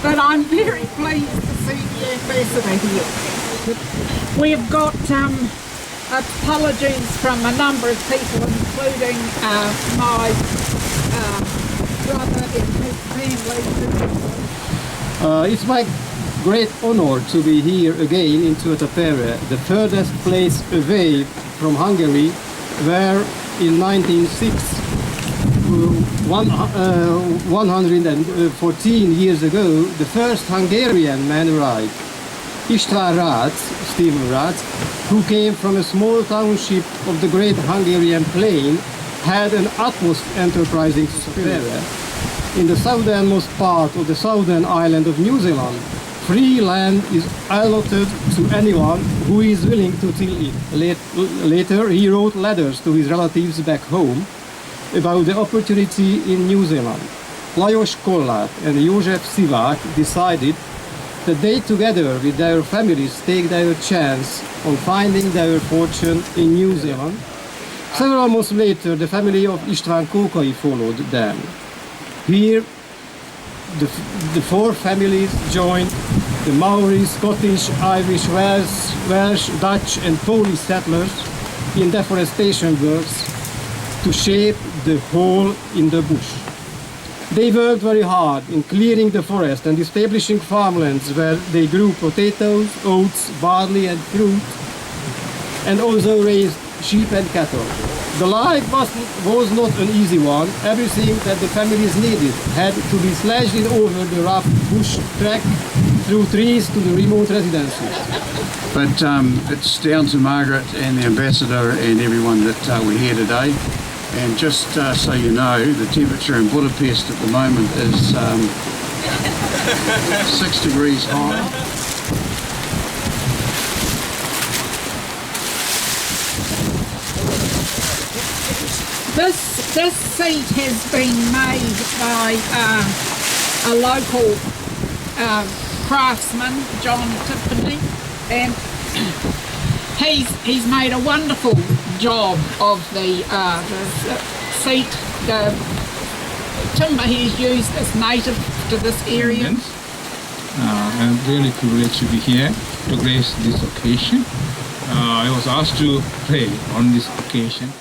but I'm very pleased to see the ambassador here. We've got apologies from a number of people, including my brother and his family. It's my great honor to be here again in Tuatapere, the furthest place away from Hungary, where in 1906, 114 years ago, the first Hungarian man arrived, István Rácz, Stephen Rácz, who came from a small township of the great Hungarian plain, had an utmost enterprising spirit. In the southernmost part of the southern island of New Zealand, free land is allotted to anyone who is willing to till it. Later, he wrote letters to his relatives back home about the opportunity in New Zealand. Lajos Kollát and József Szivák decided that they, together with their families, take their chance on finding their fortune in New Zealand. Several months later, the family of István Kókai followed them. Here, the four families joined the Maori, Scottish, Irish, Welsh, Dutch and Polish settlers in deforestation works to shape the hole in the bush. They worked very hard in clearing the forest and establishing farmlands where they grew potatoes, oats, barley and fruit, and also raised sheep and cattle. The life was not an easy one. Everything that the families needed had to be slashed in over the rough bush track through trees to the remote residences. But it's down to Margaret and the Ambassador and everyone that we're here today. And just so you know, the temperature in Budapest at the moment is 6 degrees high. This seat has been made by a local craftsman, John Tiffany, and he's made a wonderful job of the seat. The timber he's used is native to this area. I'm really privileged to be here to grace this occasion. I was asked to pray on this occasion.